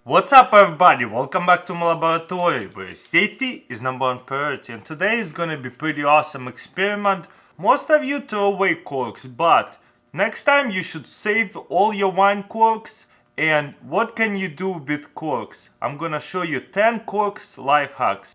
What's up everybody, welcome back to my laboratory where safety is number one priority, and today is gonna be pretty awesome experiment. Most of you throw away corks, but next time you should save all your wine corks. And what can you do with corks? I'm gonna show you 10 corks life hacks.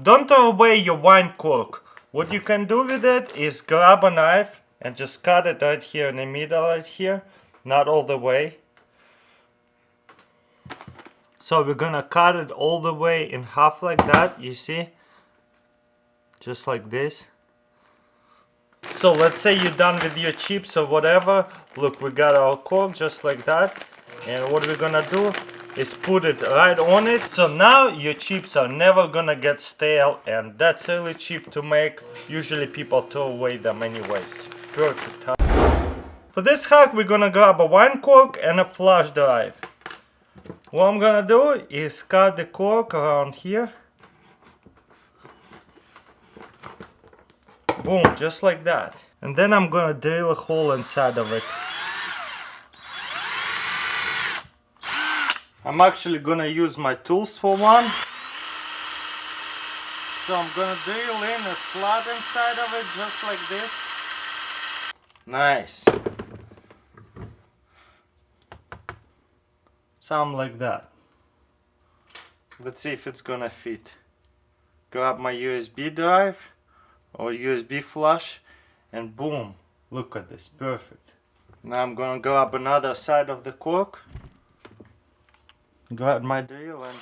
Don't throw away your wine cork. What you can do with it is grab a knife and just cut it right here in the middle right here, not all the way. So we're gonna cut it all the way in half like that, you see? Just like this. So let's say you're done with your chips or whatever. Look, we got our cork just like that. And what we're gonna do is put it right on it. So now your chips are never gonna get stale, and that's really cheap to make. Usually people throw away them anyways. Perfect, huh? For this hack we're gonna grab a wine cork and a flash drive. What I'm gonna do is cut the cork around here. Boom, just like that. And then I'm gonna drill a hole inside of it. I'm actually gonna use my tools for one. So I'm gonna drill in a slot inside of it just like this. Nice. Something like that. Let's see if it's gonna fit. Grab my USB drive or USB flash and boom, look at this, perfect. Now I'm gonna grab another side of the cork, grab my drill, and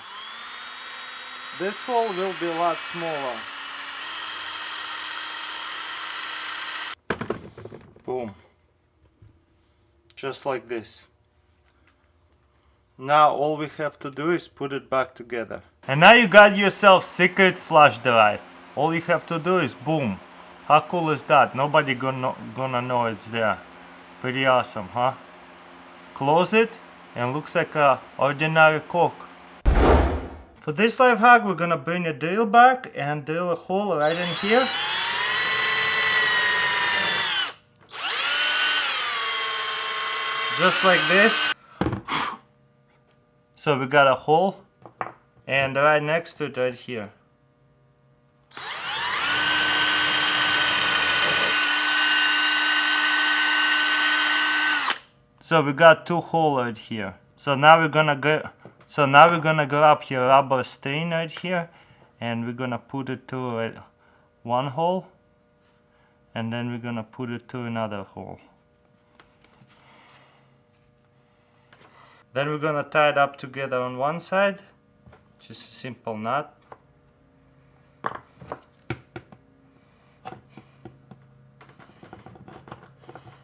this hole will be a lot smaller. Boom, just like this. Now all we have to do is put it back together. And now you got yourself secret flash drive. All you have to do is boom. How cool is that? Nobody gonna know it's there. Pretty awesome, huh? Close it and looks like a ordinary cork. For this life hack we're gonna bring a drill back and drill a hole right in here. Just like this. So we got a hole, and right next to it right here. So we got two holes right here. So now we're gonna grab your rubber stain right here, and we're gonna put it to one hole, and then we're gonna put it to another hole. Then we're gonna tie it up together on one side, just a simple knot.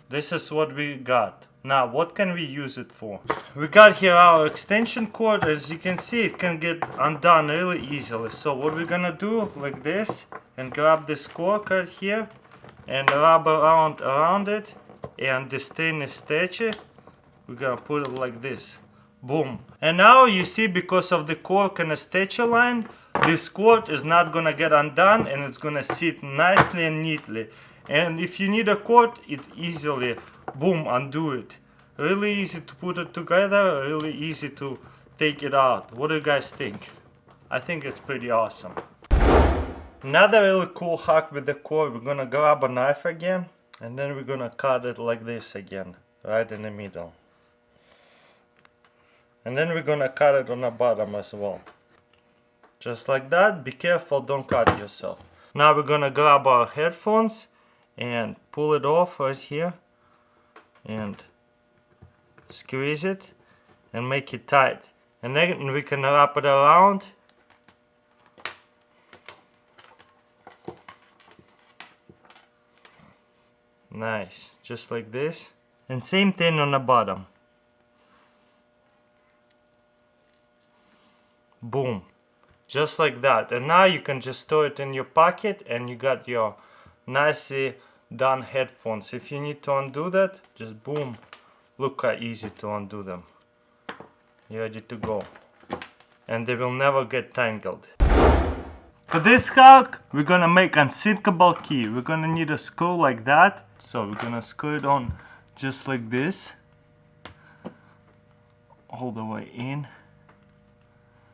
This is what we got. Now what can we use it for? We got here our extension cord. As you can see, it can get undone really easily. So what we're gonna do like this, and grab this cork right here and rub around it, and this thing is stretchy. We're gonna put it like this. Boom. And now you see, because of the cork and the stretchy line, this cord is not gonna get undone, and it's gonna sit nicely and neatly. And if you need a cord, it easily, boom, undo it. Really easy to put it together, really easy to take it out. What do you guys think? I think it's pretty awesome. Another really cool hack with the cord, we're gonna grab a knife again, and then we're gonna cut it like this again, right in the middle. And then we're gonna cut it on the bottom as well. Just like that. Be careful, don't cut yourself. Now we're gonna grab our headphones and pull it off right here. And squeeze it and make it tight. And then we can wrap it around. Nice. Just like this. And same thing on the bottom. Boom, just like that. And now you can just store it in your pocket, and you got your nicely done headphones. If you need to undo that, just boom, look how easy to undo them. You're ready to go, and they will never get tangled. For this hack we're gonna make unsinkable key. We're gonna need a screw like that, so we're gonna screw it on just like this, all the way in,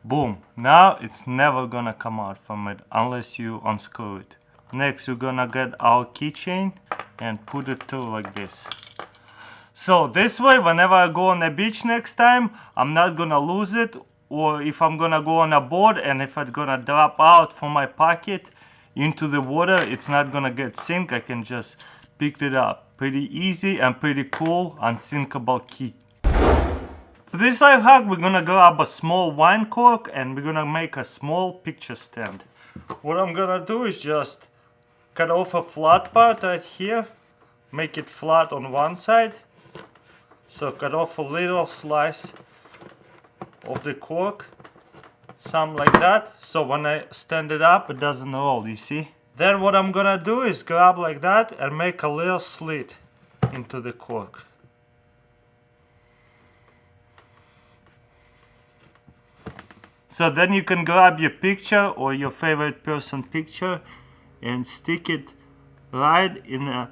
Boom. Now it's never gonna come out from it unless you unscrew it. Next we're gonna get our keychain and put it through like this. So this way, whenever I go on the beach next time, I'm not gonna lose it, or if I'm gonna go on a board and if it's gonna drop out from my pocket into the water, it's not gonna get sink. I can just pick it up. Pretty easy and pretty cool, unsinkable key. For this life hack, we're gonna grab a small wine cork and we're gonna make a small picture stand. What I'm gonna do is just cut off a flat part right here, make it flat on one side. So cut off a little slice of the cork, something like that, so when I stand it up it doesn't roll, you see. Then what I'm gonna do is grab like that and make a little slit into the cork. So then you can grab your picture or your favorite person picture and stick it right in a,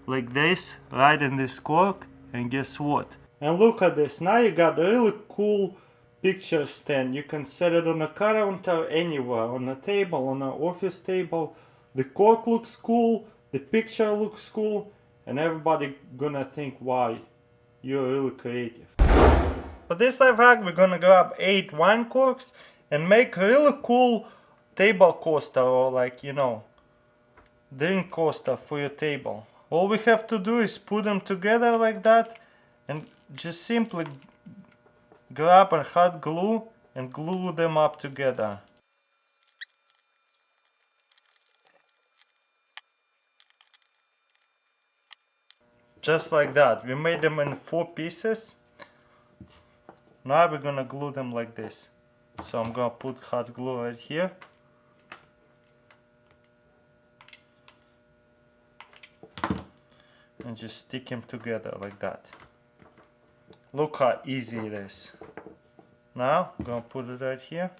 like this, right in this cork, and guess what? And look at this, now you got a really cool picture stand. You can set it on a counter anywhere, on a table, on an office table. The cork looks cool, the picture looks cool, and everybody gonna think, wow, you're really creative. For this life hack, we're gonna grab 8 wine corks and make a really cool table coaster, or like, you know, drink coaster for your table. All we have to do is put them together like that and just simply grab a hot glue and glue them up together. Just like that. We made them in 4 pieces. Now we're gonna glue them like this. So I'm gonna put hot glue right here. And just stick them together like that. Look how easy it is. Now I'm gonna put it right here.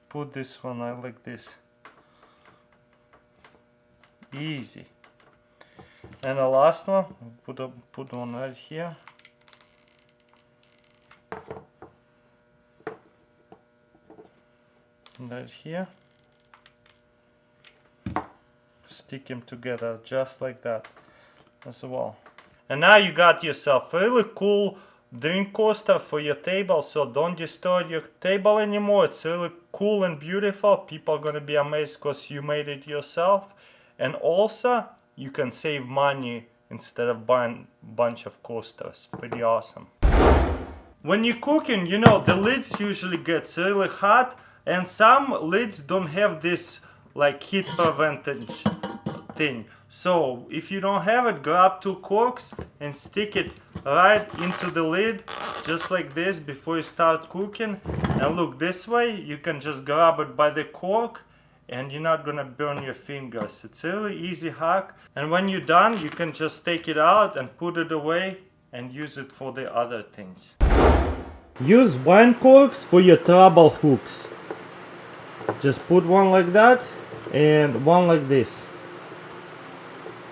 Put this one out like this. Easy. And the last one, put one right here. And right here. Stick them together just like that as well. And now you got yourself a really cool drink coaster for your table, so don't destroy your table anymore. It's really cool and beautiful. People are gonna be amazed because you made it yourself. And also you can save money instead of buying a bunch of coasters. Pretty awesome. When you're cooking, you know, the lids usually gets really hot, and some lids don't have this like heat preventage thing. So if you don't have it, grab 2 corks and stick it right into the lid just like this before you start cooking. And look, this way you can just grab it by the cork and you're not gonna burn your fingers. It's a really easy hack, and when you're done you can just take it out and put it away and use it for the other things. Use wine corks for your treble hooks. Just put one like that and one like this,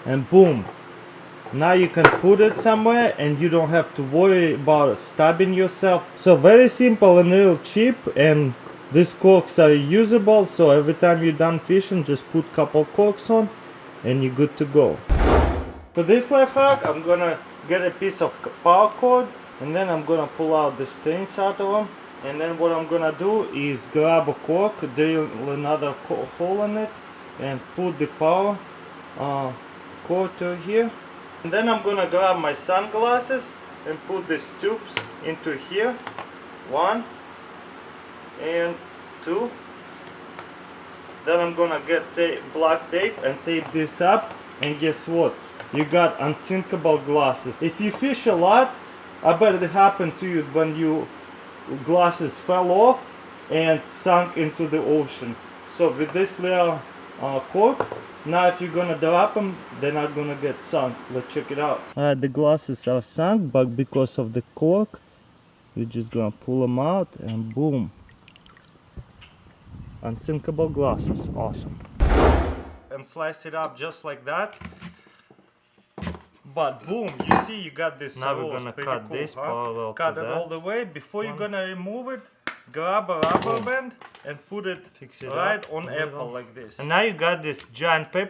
and boom, now you can put it somewhere and you don't have to worry about stabbing yourself. So very simple and real cheap, and these corks are reusable, so every time you're done fishing just put couple corks on and you're good to go. For this life hack, I'm gonna get a piece of power cord and then I'm gonna pull out the strings out of them. And then what I'm gonna do is grab a cork, drill another hole in it, and put the power cord to here. And then I'm gonna grab my sunglasses and put these tubes into here. 1 and 2. Then I'm gonna get black tape and tape this up, and guess what? You got unsinkable glasses. If you fish a lot, I bet it happened to you when your glasses fell off and sunk into the ocean. So with this little cork, now if you're gonna drop them, they're not gonna get sunk. Let's check it out. The glasses are sunk, but because of the cork, you're just gonna pull them out and boom. Unsinkable glasses, awesome. And slice it up just like that. But boom, you see you got this Now we're rose, gonna pretty cut cool, this huh? parallel Cut to it that. all the way. Before you're gonna remove it, grab a rubber Boom. band and put it Fix it right up on a little. apple like this. And now you got this giant paper